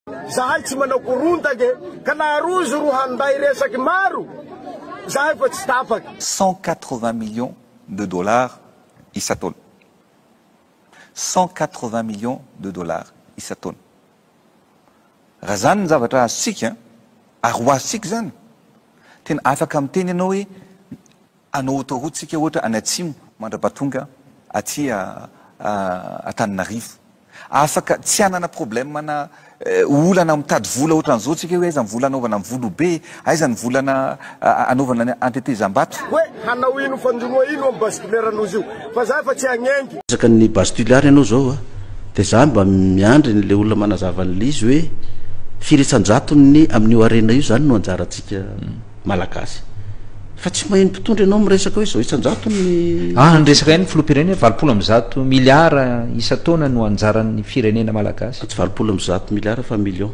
Zahay tsy manao korontake ka naharozo ro handay resaky maro. Zahay fa tsy tapaky. 180 millions de dollars isataona. 180 millions de dollars isataona. Raha zany ny zavatra azitsika, ary ho azitsika zany. Tena afaka miteny ianao hoe anao autoroute tsika ohatra any atsimo mandrapatonga aty Antananarivo. Afaka tsy hanana problème na olana mitady vola ohatran'izao tsika hoe aiza ny vola anaovana amin'ny volobe, aiza ny volana anaovana antetezam-bato. Hoe hanao ino fanjonoa ino amin'ny basculeran'ozy io. Fa zahay fa tsy hagnengy. Resaka ny basculare ianao zao a, dia za mba miandry n'le olona manazava an'lizy hoe firetsan-jatony amin'io arena io zany no anjarantsika malagasy. Fa tsy maheno mpitondra ianao miresaka hoe zao isan-jatony. Ny resaka any filoham-pirenena 20 miliara isataona no anjaran'ny firenena malagasy. Tsy 20 miliara fa million.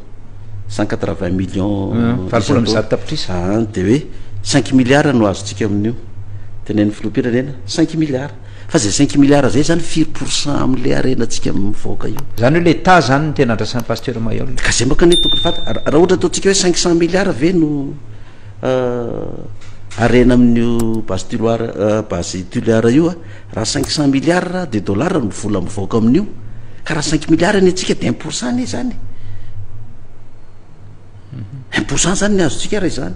180 millions. 20 tapitrisa. Dia hoe 5 miliara no azontsika amin'io. Tenen'ny filoham-pirenena 5 miliara. Fa zay 5 miliara zay zany 4% amin'le arenantsika mivoaka io. Zany hoe l'État zany no tena andrasan'ny pasteur Mayol. Ka zay maka ny tokony fata. Raha ohatra ataontsika hoe 500 miliara ve no arena amin'io base titulaire io a, raha 500 milliards de dollars no vola mivoaka amin'io, ka raha 5 milliards ny antsika dia 1% ny zany. 1% zany ny azontsika raha izany.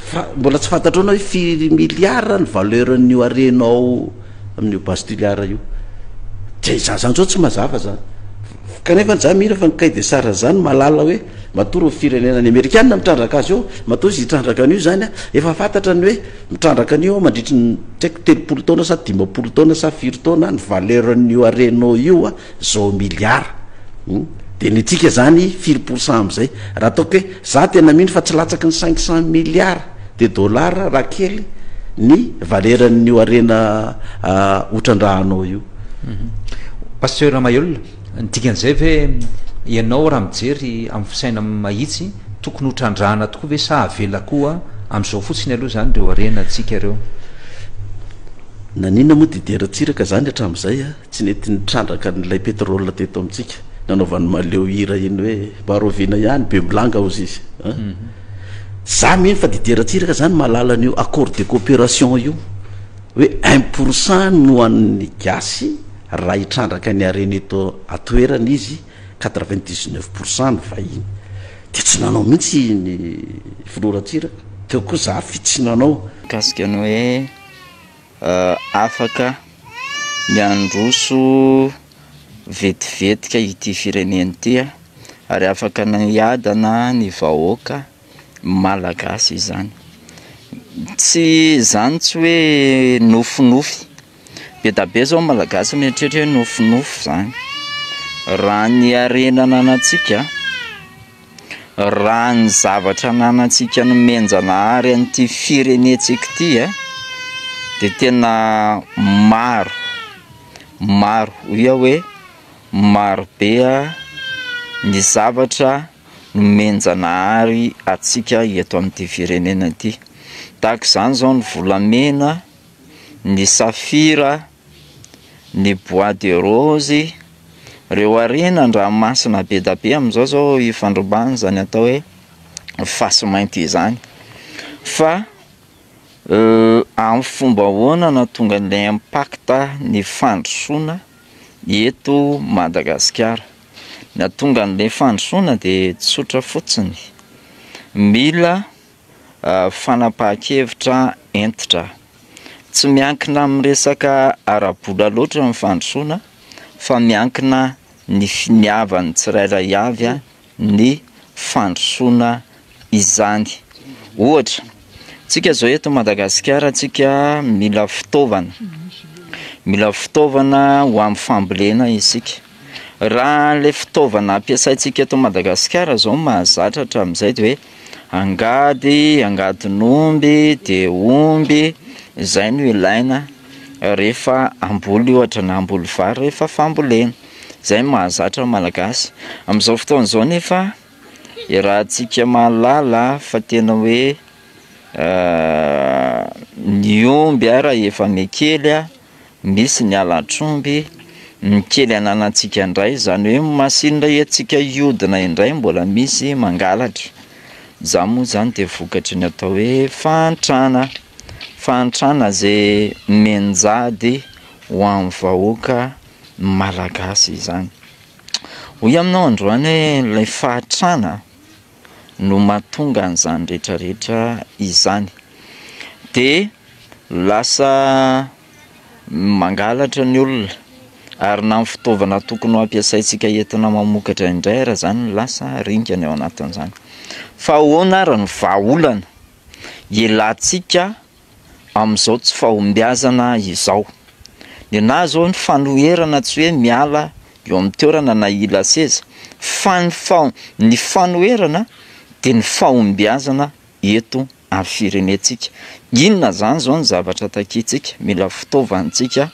Fa mbola tsy fantatrao anao hoe firy milliards ny valeur n'io arenao amin'io base titulaire io. Dia zany zao tsy mazava zany. Kanefa za mihira fa nikay de sara zany malala hoe matory firenena ny Amerikanina mitrandraka azy io, matory izy hitrandraka an'io zany a, efa fantatra ny hoe mitrandraka an'io mandritry ny tsaiko 30 taona sa 50 taona sa 4 taona ny valeur n'io arenao io a zao milliard. Dia ny tsika zany 4% amin'izay. Raha ataoko hoe za tena mihiny fa tsy latsaky ny 500 milliards de dollars raha kely ny valeur n'io arena otrandrahanao io. Pasteur Mayol, dikan'izay ve ianao raha mijery amin'ny fisaina mahitsy tokony hotrandrahana tokoa ve sa avela koa amin'izao fotsiny aloha zany reo arena antsika reo? Nanina moa dideratsiraka zany hatramin'izay a, tsy nety nitrandraka n'ilay pétrole teto amintsika nanaovan'ny maleo hira iny hoe barovina ihany be milanga ozy izy. Za mihiny fa dideratsiraka zany mahalala an'io accord de coopération io hoe 1% no an'ny gasy raha hitrandraka ny arena eto atoerana izy 99% ny vahiny. Dia tsy nanao mihitsy ny filoratsiraka. Teo koa za fitsinanao kasika ny hoe afaka miandroso vetivetika ity fireneny ity ary afaka niadana ny vahoaka malagasy izany. Tsy zany tsy hoe nofinofy. Be da be zao malagasy mieritreritra hoe nofinofy zany. Raha ny arena ananantsika, raha ny zavatra ananantsika no menjanahary an'ity firenentsika ity a, dia tena maro ia hoe maro be ny zavatra no menjanahary atsika eto amin'ity firenena ity. Tahaka izany zao ny volamena, ny safira, ny bois de rose, reo arenan-dranomasina be da be amin'izao zao ifandrombana zany atao hoe fasy mainty izany. Fa amin'ny fomba ahoana na tonga n'ilay impacta ny fandrosoana eto Madagasikara. Na tonga n'ilay fandrosoana dia tsotra fotsiny, mila fanapahan-kevitra entitra. Tsy miankina amin'ny resaka ara-bola loatra ny fandrosoana, fa miankina ny finiavany tsirairay avy ny fandrosoana izany. Ohatra, tsika zao eto Madagasikara tsika mila fitaovana ho amin'ny fambolena isika. Raha le fitaovana ampiasaintsika eto Madagasikara zao mahazatra hatramin'izay dia hoe angadin'omby dia omby, izay no ilaina rehefa amboly ohatra na amboly vary rehefa fambolena. Izay mahazatra malagasy. Amin'izao fotoana izao nefa raha tsika mahalala fa tena hoe ny omby raha efa mekely, misy ny alatr'omby, mikely ananantsika indray zany hoe masinina etsika iodina indray mbola misy mangalatra za moa zany de vokatry ny atao hoe fahantrana zay menjady ho amin'ny vahoaka malagasy izany. Hoy aminao androany hoe ilay fahantrana no mahatonga an'izany rehetrarehetra izany de lasa mangalatra ny olona ary na ny fitaovana tokony ho ampiasaintsika entina mamokatra indray raha zany lasa ringana eo anatin'izany. Fa ahoana ary ny vahaolana ialatsika amin'izao tsy fahombiazana izao. Na zao ny fanoherana tsy hoe miala eo amin'ny toerana na ila seza fa ny fanoherana de ny fahombiazana eto amin'ny firenetsika. Inona zany zao ny zavatra takitsika mila fitaovantsika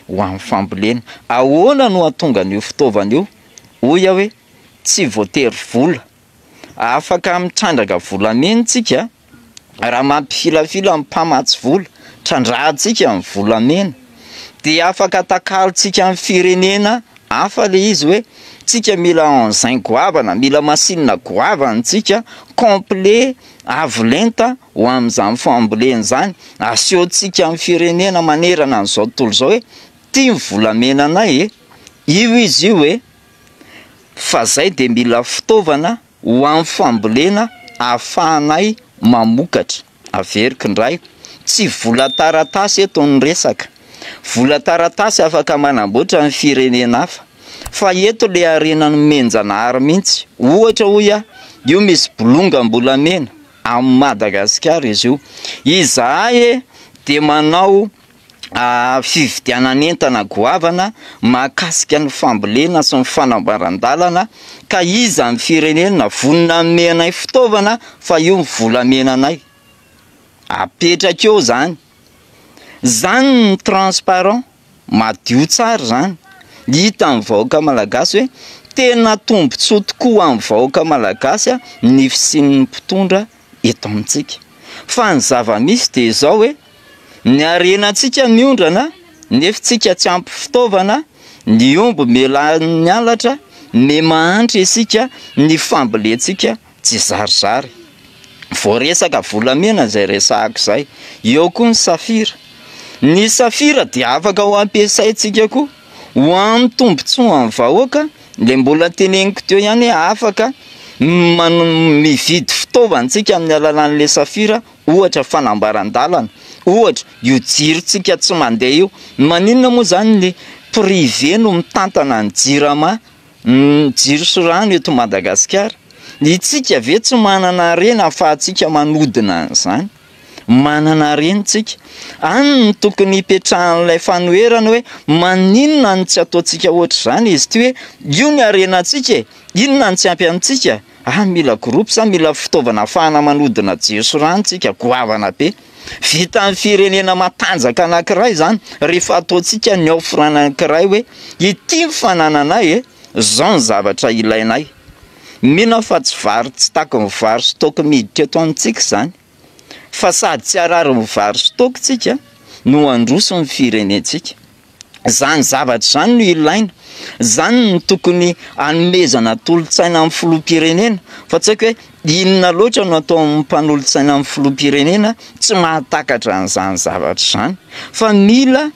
ho amin'ny fambolena. Ahoana no hatonga an'io fitaovana io? Hoy aho hoe tsy voatery vola, afaka mitrandraka volamentsika raha mampifilafila mpamatsy vola trandrahantsika amin'ny volamena, de afaka takalontsika amin'ny firenena hafa le izy hoe tsika mila engin goavana, mila masinina goavana tsika complet avolenta ho amin'izany fambolena zany, asehotsika amin'ny firenena manerana an'izao tontolo zao hoe tia ny volamena anay io izy io hoe fa zay de mila fitaovana ho amin'ny fambolena ahafahanay mamokatra. Averiko indray, tsy vola taratasy eto ny resaka. Vola taratasy afaka manamboatra ny firenena hafa, fa eto le arenany menjanahary mihitsy. Ohatra hoy io misy bolongambolamena amin'ny Madagasikara izy io. Izahay de manao fividianan'entana goavana mahakasika ny fambolena sy ny fanambaran-dalana, ka iza amin'ny firenena vonina menay fitaovana fa io ny volamenanay apetraka eo zany. Zany ny transparent madio tsara zany, hita amin'ny vahoaka malagasy hoe tena tombontsoa tokoa amin'ny vahoaka malagasy ny fisian'ny mpitondra eto amintsika. Fa ny zava-misy de zao hoe ny arenantsika miondrana nefa tsika tsy ampy fitaovana, ny omby mela mialatra, me mahantra isika ny famboletsika tsy zarizary. Vao resaka volamena zay resahako zay, eo koa ny safira. Ny safira dia afaka ho ampiasaintsika koa ho amin'ny tombontsoa amin'ny vahoaka. Le mbola teneniko teo ihany hoe afaka mividy fitaovantsika amin'ny alalan'le safira, ohatra fanambaran-dalana, ohatra io jirotsika tsy mandeha io. Maninona moa zany ny privé no mitantana ny jirama, jiro sy rano eto Madagasikara. Itsika ve tsy manana rena ahafahantsika manodina an'izany? Manana renitsika. Any ny tokony hipetrahan'ilay fanoherana hoe maninona ny tsy ataontsika ohatra zany izy ty hoe io ny arenantsika, inona ny tsy ampy amintsika? Mila groupe sa mila fitaovana ahafahana manodina jiro sy ranontsika goavana be. Vita amin'ny firenena matanjaka anankiray zany, rehefa ataontsika ny offrana anankiray hoe ity fanananay zao ny zavatra ilainay. Mino fa tsy vary tsy tako ny vary stock miditra eto amintsika zany, fa sady tsy arary ny vary stock tsika no androso ny firenetsika. Zany zavatra zany no ilaina, zany no tokony hanomezana tolotsaina amin'ny filoham-pirenena. Fa tsy haiko hoe inona loatra no atao amin'ny mpanolotsaina amin'ny filoham-pirenena tsy mahatakatra an'izany zavatra zany, fa mila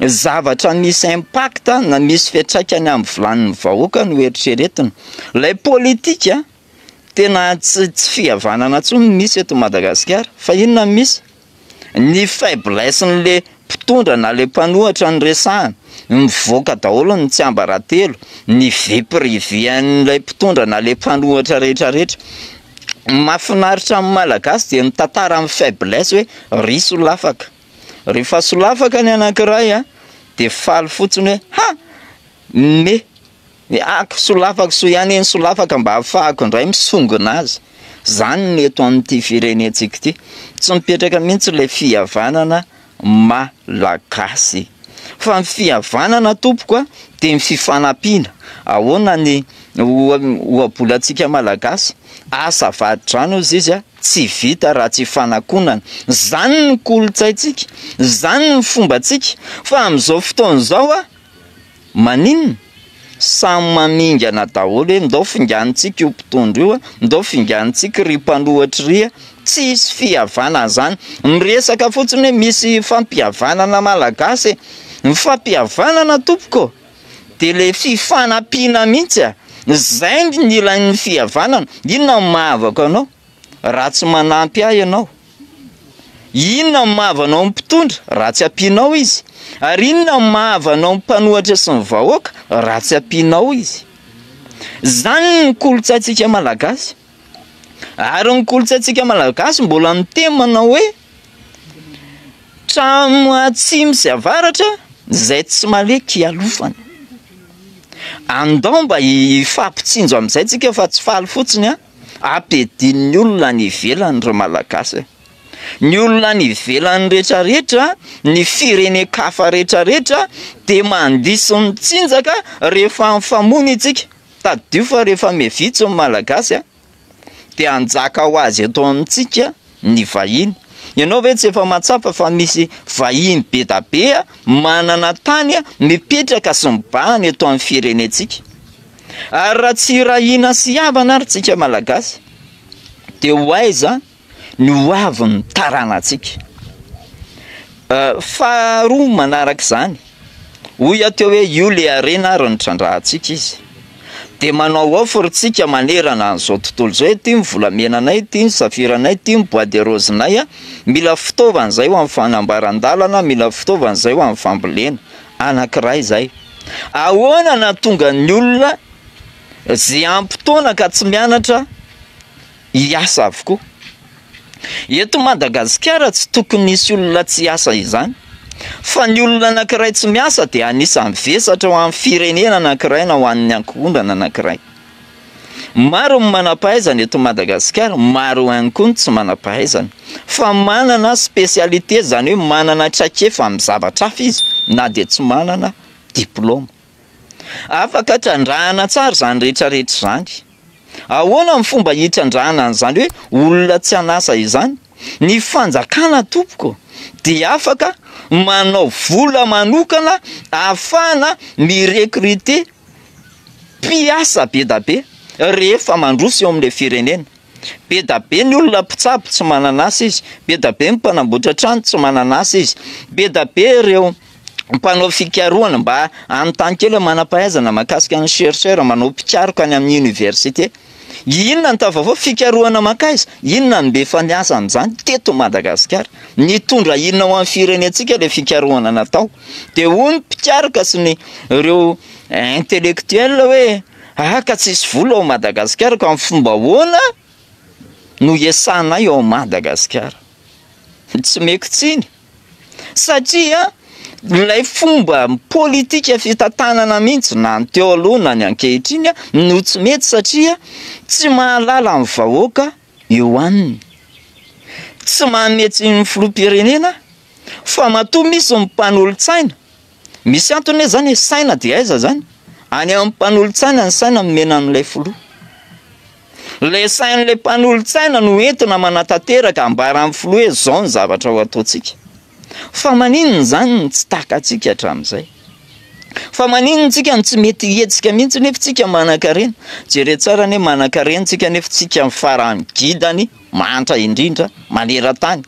zavatra misy impact na misy fiantraikany amin'ny volan'ny vahoaka no eritreretina. Lay politika tena tsy fihavanana tsony misy eto Madagasikara, fa inona misy? Ny faiblesse-n'le mpitondra na le mpanohatra ny resahana, mivoaka daholo ny tsy ambaratelo, ny vie privé an'ilay mpitondra na le mpanohatra rehetrarehetra. Mahafinaritra amin'ny malagasy dia mitantara amin'ny faiblesse hoe ry solafaka. Rehefa solafaka ny anankiray de faly fotsiny hoe solafaka so ihany eny solafaka mba ahafahako indray misongona azy. Zany ny eto amin'ity firenetsika ity, tsy mipetraka mihitsy ilay fihavanana malagasy. Fa ny fihavanana tompoko de ny fifanampiana. Ahoana ny ohabolatsika malagasy, asa vady-drano izy tsy vita raha tsy fanakonana. Zany ny kolotsaintsika, zany ny fombatsika. Fa amin'izao fotoana izao maninona samy mamingana daholo hoe ndao finganitsika io mpitondro io ndao finganitsika ry mpanohatry ry tsisy fihavanana zany miresaka fotsiny hoe misy fampihavanana malagasy ny fampihavanana tompoko de le fifanampiana mihitsy zay ny ilain'ny fihavanana inona mahavaka anao raha tsy manampy ahy ianao inona mahavanao mpitondra raha tsy ampianao izy ary inona mahavanao mpanohatra sy ny vahoaka raha tsy ampianao izy zany ny kolotsaintsika malagasy ary ny kolotsaintsika malagasy mbola miteny manao hoe trano atsimo sy avaratra zay tsy maleky alofany andao mba ifampitsinjo am'izay tsika fa tsy faly fotsiny ampedin'ny olona ny ivelany ry malagasy ny olona ny ivelany rehetrarehetra ny firenen-kafa rehetrarehetra de mandiso mitsinjaka rehefa mifamony itsika tadio fa rehefa mevitso ny malagasy de anjaka ho azy eto amintsika ny vahiny ianao ve tsy efa matsapa fa misy vahiny be da be manana tany mipetraka sy mibahany eto amin'ny firenentsika ary raha tsy rahina sy havana ary tsika malagasy de ho aiza ny hoavin'ny taranantsika faharoa manaraka izany hoy ateo hoe io le arena ary ny trandrahantsika izy de manao oforitsika manerana an'izao tontolo zao ty mivolaменanay ty ny safiranay ty bois de rosenay mila fitaovan'izay ho amin'ny fanambaran-dalana mila fitaovan'izay ho amin'ny fambolena anankiray zay ahoana na tonga ny olona zay ampitoana ka tsy mianatra hiasa avokoa eto Madagasikara tsy tokony nisy olona tsy asa izany fa ny olona anankiray tsy miasa de anisany vesatra ho amin'ny firenena anankiray na ho an'ny ankohondrana anankiray maro ny manam-pahaizana eto Madagasikara maro ihany koa ny tsy manam-pahaizana fa manana spécialité zany hoe manana traikefa amin'ny zavatra hafa izy na de tsy manana diplôma afaka trandrahana tsara zany rehetrarehetra zany ahoana ny fomba hitrandrahana an'izany hoe olona tsy anasa izany ny fanjakana tompoko de afaka manao vola manokana ahafahana mirekrite mpiasa be da be rehefa mandroso eo amin'le firenena be da be ny olona mpitsabo tsy manana asa izy be da be ny mpanamboatra trano tsy manana asa izy be da be ireo mpanao fikarohana mba anontany kely manam-pahaizana mahakasika ny chercheur manao mpikaroka any amin'ny université inona ny tavavao fikarohana makaiza inona ny be faniasa amin'izany teto Madagasikara nitondra inona ho amin'ny firenentsika le fikarohana natao de hoy ny mpikaroka sy ny ireo intellectuel hoe ka tsisy vola ao Madagasikara ka amin'ny fomba hoana no iasanay ao Madagasikara tsy meko tsiny satria lay fomba politika fitantanana mihitsy na ny teo aloha na ny ankehitriny no tsy mety satria tsy mahalala amin'ny vahoaka eo aminy tsy mahametsy ny filoham-pirenena fa matoa misy ny mpanolontsaina misy antony hoe zany saina de aiza zany any amin'ny mpanolontsaina ny saina nomena amin'ilay filoha le sain'le mpanolontsaina no entina manatanteraka ambara amin'ny filoha hoe zao ny zavatra ho ataontsika fa maninona zany tsy takatsika hatramin'izay fa maninona tsika tsy mety hetsika mihitsy nefa tsika manan-karena jere tsara ny hoe manan-karena tsika nefa tsika mifarany gidany mantra indrindra maneran-tany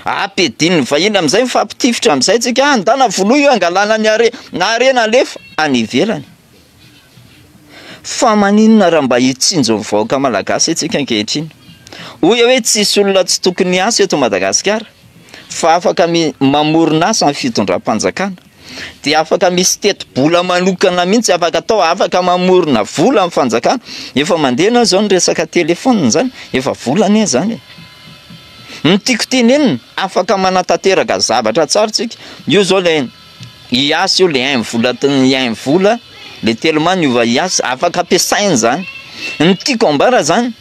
ampedininy vahiny amin'izay mifampitifitra amin'izay tsika andana voloha io angalana ny arena alefa any ivelany fa maninona raha mba hitsinjo vahoaka malagasy etsika ankehitriny hoy hoe tsisy olona tsy tokony asa eto Madagasikara fa afaka mamorona asa ny fitondram-panjakana de afaka misy teti-bola manokana mihitsy afaka atao afaka mamorona vola amin'ny fanjakana efa mandehana zao ny resaka telefona zany efa volany zany ny tiako tenenina afaka manatanteraka zavatra tsara tsika io zao le iasa io le ainy vola le tellement niova iasa afaka ampiasainy zany ny tiako ambara zany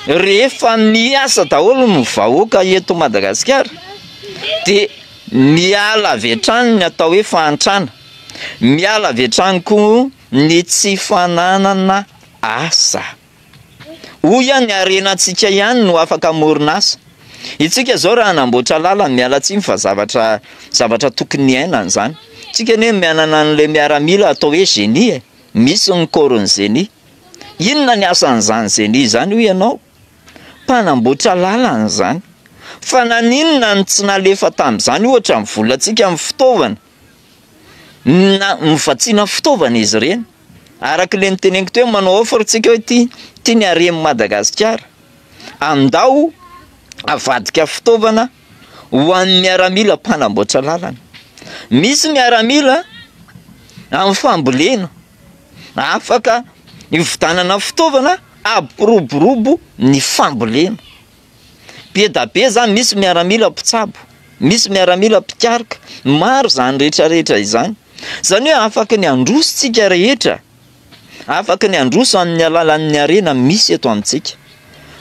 rehefa miasa daholo ny vahoaka eto Madagasikara de miala avy hatrany ny atao hoe fahantrana miala avy hatrany koa ny tsy fananana asa hoy ihany arenantsika ihany no afaka morona asa itsika zao raha anamboatra lala miala tsiny fa zavatra tokony iainana zany tsika ne mianana an'le miaramila atao hoe génie misy ny corps génie inona ny asan'izany génie zany ho ianao mpanamboatra lalana zany fa naninona ny tsy nalefa tamin'izany ohatra ny volantsika amin'ny fitaovana na mivatsiana fitaovana izy ireny araka le niteneniko teo manao offre tsika hoe ty ny aremy Madagasikara andao avadika fitaovana ho an'ny miaramila mpanamboatra lalana. Misy miaramila amin'ny fambolena afaka ivitanana fitaovana ampiroborobo ny fambolena. Be da be zany misy miaramila mpitsabo, misy miaramila mpikaroka, maro zany rehetrarehetra izany. Zany hoe afaka ny andrositsika rehetra, afaka ny androso amin'ny alalan'ny arena misy eto amintsika.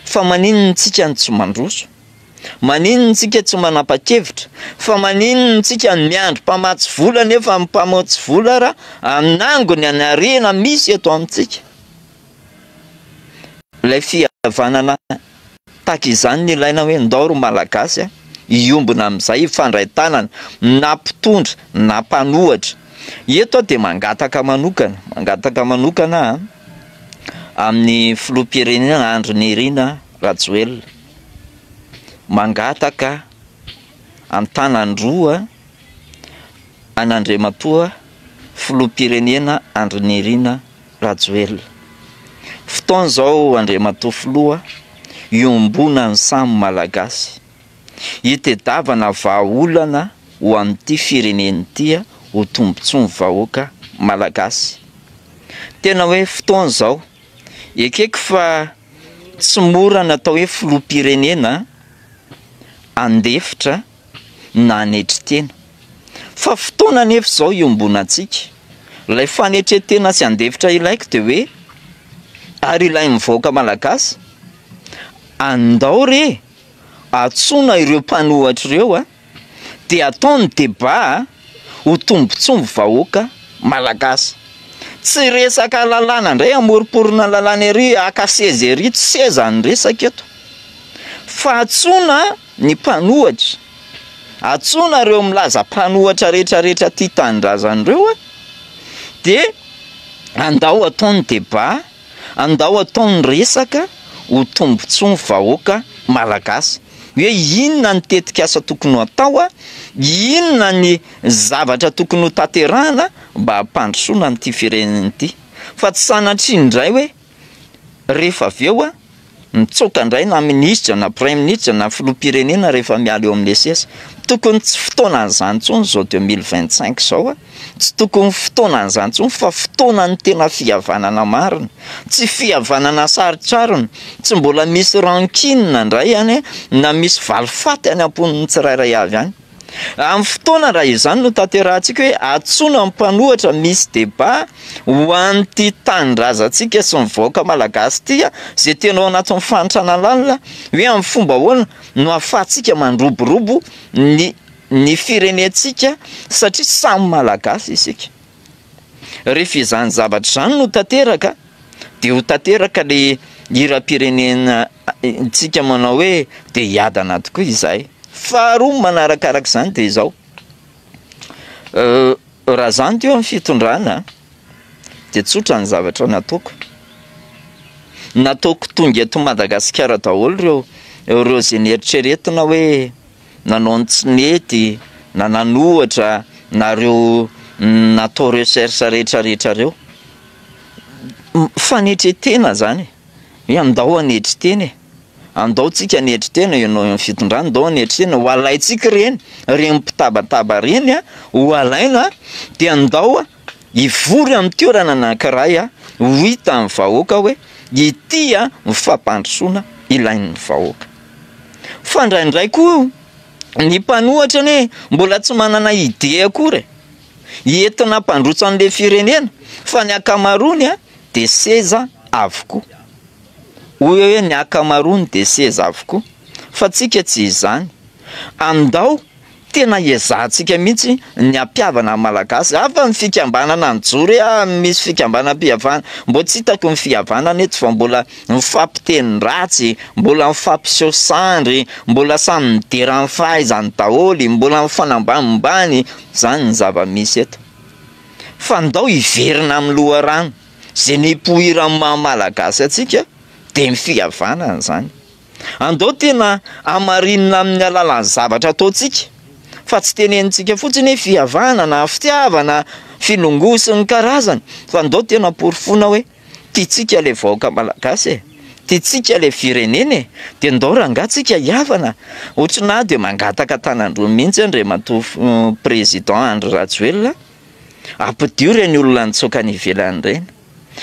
Fa maninona tsika ny tsy mandroso? Maninona tsika tsy manapa-kevitra? Fa maninona tsika ny miandro mpamatsy vola nefa mpamatsy vola raha anangony any arena misy eto amintsika? Ilay fihavanana tahaka izany ny ilaina hoe ndao ro malagasy iombona amin'izay ifandray tanana na mpitondra na mpanohatra. Eto dia mangataka manokana amin'ny filoham-pirenena Andry Nirina Rajoelina, mangataka Antanandroa Anandriamatoa filoham-pirenena Andry Nirina Rajoelina. Fotoana zao Andriamatoa filoha iombona ny samy malagasy itedavana vahaolana ho amin'ity fireneny ity ho tombontsoa ny vahoaka malagasy. Tena hoe fotoana zao ekeko fa tsy mora natao hoe filoham-pirenena andefitra na anetritena, fa fotoana nefa zao iombona antsika. Ilay fanetretena sy andefitra ilaiko dia hoe ary ilay mivoaka malagasy andao re atsona ireo mpanohatra ireo dia ataony débat ho tombontsoa vahoaka malagasy. Tsy resaka lalàna ndray amoriporona lalàna ery akaseza ery tsy seza ny resaka eto, fa atsona ny mpanohatra, atsona ireo milaza mpanohatra rehetrarehetra tia tanindrazan'ireo dia andao ataony débat, andao ataony resaka ho tombontsoa vahoaka malagasy. Hoe inona ny tetikasa tokony atao, inona ny zavatra tokony ho tanterahana mba hampandrosoana n'ity firenena ity. Fa tsy sanatriny indray hoe rehefa avy eo mitsoka indray na ministra na premier ministre na filoham-pirenena rehefa miala eo amin'ny sesa. Tokony tsy fotoanan'izany intsony zao 2025 zao tsy tokony fotoanan'izany intsony fa fotoanany tena fihavanana marina, tsy fihavanana sarotsarona, tsy mbola misy rankine indray any na misy valifaty any amponin'ny tsirairay avy any. Amin'ny fotoana raha izany no tanterahantsika hoe atsona mpanohatra misy débat ho an'ity tanindrazantsika sy mivoaka malagasy ity zay tena ao anatin'ny fanitrana lalina hoe amin'ny fomba ahoana no ahafahantsika mandroborobo ny firenentsika satria samy malagasy isika. Rehefa izany zavatra izany no tanteraka dia ho tanteraka le hiram-pirenena tsika manao hoe dia hiadana tokoa izay. Faharoa manarakaraka izany dia izao, raha zany teo amin'ny fitondrana dia tsotra ny zavatra nataoko tonga eto Madagasikara daholo ireo zay nieritreretina hoe nanao ny tsy nety na nanohatra na reo natao recherche rehetrarehetra reo. Fanetretena zany hoe andao anetritena andao tsika anetritena ianao amin'ny fitondrana, andao anetritena ho alaitsika reny mpitabataba reny ho alaina dia andao ivory amin'ny toerana anankiray ho hita amin'ny vahoaka hoe ity mifampandrosoana ilain'ny vahoaka. Fa indraindray koa ny mpanohatra ne mbola tsy manana ide akory entina mpandroso an'le firenena, fa ny akamarony dia seza avokoa. Hoe ny akamarony dia seza avokoa, fa tsika tsy izany. Andao tena ezahantsika mihitsy ny ampiavana malagasy afa ny fikambanana nyjory misy fikambanam-pihavana mbo tsy hitako ny fihavanana eto fa mbola mifampiteny ratsy, mbola mifampiseho sandry, mbola samy midera ny fahaizany daholo, mbola mifanambanimbany, zany ny zava-misy eto. Fa ndao hiverina amin'ny loharano zay ny ipoiran'ny maha-malagasy atsika de ny fihavanana zany. Andao tena amarinina amin'ny alalan'ny zavatra ataotsika fa tsy tenenitsika fotsiny hoe fihavanana, fitiavana, filongosiny karazany, fa ndao tena porofona hoe tiatsika le vahoaka malagasy tiatsika le firenena de ndao rangatsika hiavana. Ohatrina de mangataka tanandroa mihitsy Andriamatoa président Andry Rajoelina ampidio reny olona nitsoka ny ivelany reny,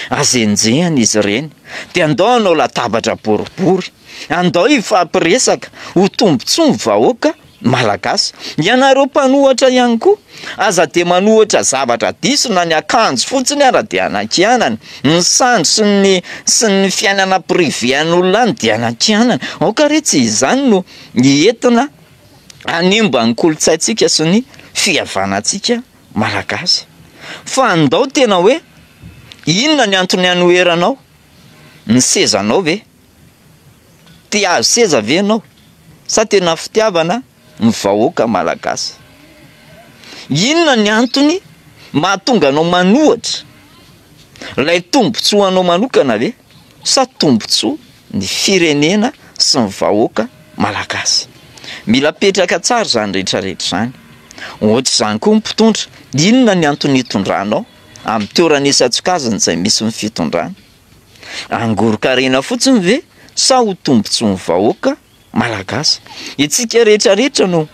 azenjehany izy reny, de andao anao latabatra boribory, andao ifampiresaka ho tombontsoa ny vahoaka malagasy. Ianareo mpanohatra ihany koa aza de manohatra zavatra diso na ny akanjo fotsiny ara de anakianana, ny sandry sy ny fiainana privé an'olona any de anakianana. Aoka re tsy izany no entina animba ny kolontsaintsika sy ny fihavanantsika malagasy. Fa andao tena hoe inona ny antony anoheranao? Ny sezanao ve? Te azo seza ve anao? Sa tena fitiavana ny vahoaka malagasy? Inona ny antony mahatonga anao manohatra lay tombontsoa anao manokana ve? Sa tombontsoa ny firenena sy ny vahoaka malagasy? Mila petraka tsara zany rehetrarehetra zany. Ohatra zany koa mpitondra, inona ny antony hitondranao amin'ny toerana isan-tsokajiny izay misy ny fitondrana? Angorokarena fotsiny ve sa ho tombontsoa ny vahoaka malagasy? Itsika rehetrarehetra no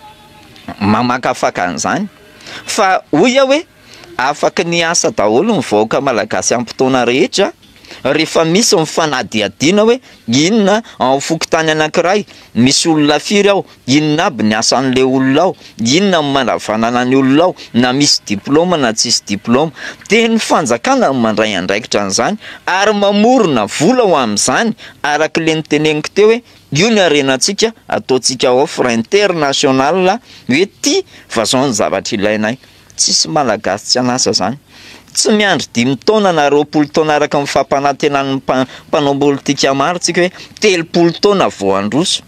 mamakafaka an'izany fa hoy aho hoe afaka ny asa daholo ny vahoaka malagasy amin'ny fotoana rehetra rehefa misy mifanadihadiana hoe inona amin'ny fokotany anankiray misy olona firy ao, inona aby ny asan'le olona ao, inona ny manavanana ny olona ao, na misy diplôma na tsisy diplôma. De ny fanjakana mandray andraikitra an'izany ary mamorona vola ho amin'izany araka le niteneniko teo hoe io ny arenantsika ataontsika offre international hoe ty vazao ny zavatra ilainay. Tsisy malagasy tsy anasa zany. Tsy miandry 5 taona na 20 taona araka ny fampanantenan'ny mpanao politika maro tsika hoe 30 taona vao androso.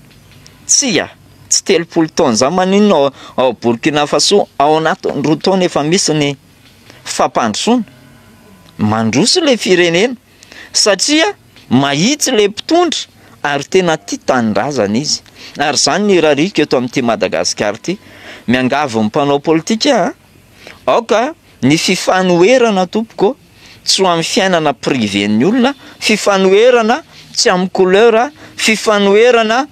Tsy tsy 30 taona zany maninona ao Burkina Faso ao anatin'ny 2 taona efa misy ny fampandrosoana mandroso le firenena satria mahitsy le mpitondra ary tena tia tanindrazana izy. Ary zany ny rariko eto amin'ity Madagasikara ty miangavy ny mpanao politika aoka ny fifanoherana tompoko tsy ho amin'ny fiainana privé-ny olona, fifanoherana tsy amin'ny couleur, fifanoherana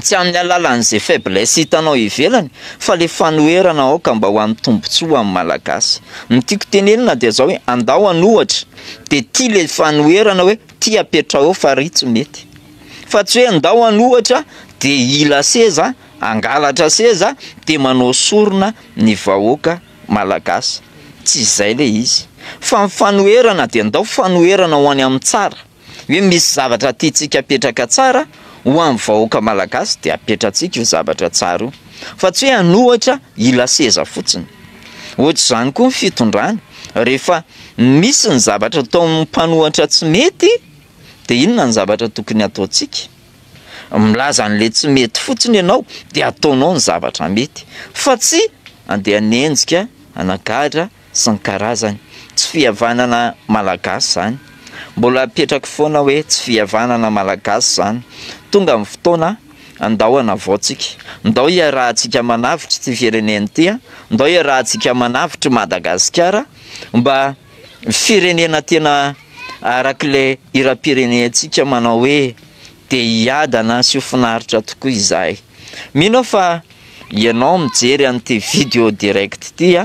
tsy amin'ny alalan'izay faiblesse hitanao ivelany, fa le fanoherana aoka mba ho amin'ny tombontsoa amin'ny malagasy. Ny tiako tenenina dia zao hoe andao anohatra de tia le fanoherana hoe tia apetra ao fa ry tsy mety. Fa tsy hoe andao anohatra de ila seza, angalatra seza de manao sorona ny vahoaka malagasy. Tsy izay le izy. Fa fanoherana de andao fanoherana ho any amin'ny tsara. Hoe misy zavatra tiatsika apetraka tsara ho amin'ny vahoaka malagasy de apetratsika io zavatra tsara io. Fa tsy hoe anohatra ila seza fotsiny. Ohatra zany koa ny fitondrana, rehefa misy ny zavatra ataon'ny mpanohatra tsy mety de inona ny zavatra tokony ataontsika? Milaza an'le tsy mety fotsiny ianao de ataonao ny zavatra mety, fa tsy andeha nenjika anakahatra sy ny karazany. Tsy fihavanana malagasy zany. Mbola apetraka foana hoe tsy fihavanana malagasy zany. Tonga amin'ny fotoana andao anavaotsika, ndao iarahantsika manavitra ty firenena ty, ndao iarahantsika manavitra Madagasikara mba firenena tena arak'le iram-pirenentsika manao hoe te hiadana sy ho finaritra tokoa izahay. Mino fa ianao mijery an'ity vidéo direct ty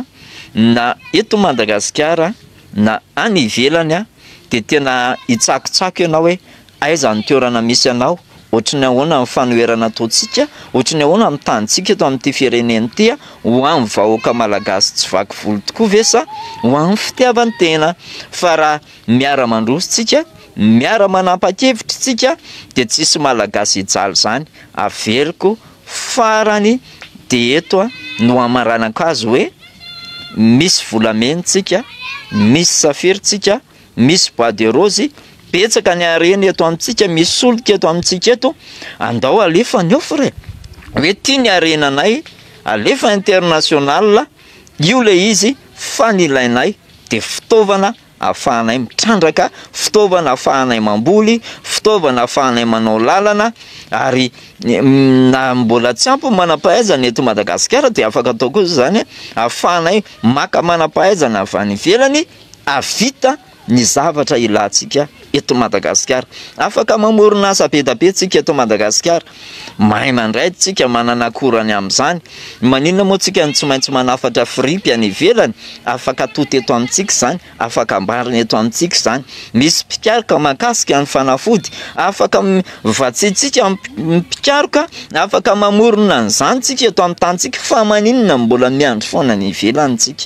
na eto Madagasikara na any ivelany de tena hitsakotsako ianao hoe aiza ny toerana misy anao, ohatrany ahoana ny fanoherana ataontsika, ohatrany ahoana ny tanitsika eto amin'ity firenena ty ho amin'ny vahoaka malagasy tsy vaky volo tokoa ve sa ho amin'ny fitiavan-tena. Fa raha miara-mandrosotsika, miara-manapa-kevitra tsika de tsisy malagasy hijaly zany. Averiko farany de eto no amaranaka azy hoe misy volamentsika, misy safiritsika, misy bois de rose, betsaka ny areny eto amintsika, misy solika eto amintsika eto, andao alefa ny offre hoe tia ny arenanay, alefa international, io le izy fanilainay, de fitaovana ahafahanay mitrandraka, fitaovana ahafahanay mamboly, fitaovana ahafahanay manao lalana, ary na mbola tsy ampy manam-pahaizana eto Madagasikara dia afaka atao koa zany ahafahanay maka manam-pahaizana avy any ivelany avita ny zavatra ilantsika eto Madagasikara. Afaka mamorona asa be da be tsika eto Madagasikara, mahay mandray tsika, manana akorany amin'izany. Maninona moa tsika tsy maintsy manafatra fripy any ivelany, afaka tota eto amintsika zany, afaka ambarina eto amintsika zany. Misy mpikaroka makasika ny fanafody, afaka vatsitsika mpikaroka, afaka mamorona an'izany tsika eto amin'ny tantsika, fa maninona mbola miandry foana ny ivelany tsika.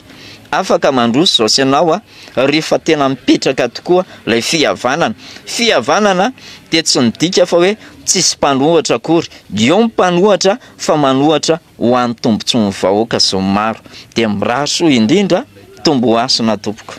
Afaka mandroso zao sy anao rehefa tena mipetraka tokoa lay fihavanana. Fihavanana dia tsy midika fa hoe tsisy mpanohatra akory, io mpanohatra fa manohatra ho an'ny tombontsoan'ny vahoaka zao maro. Dia miraso indrindra tombo asina tompoko.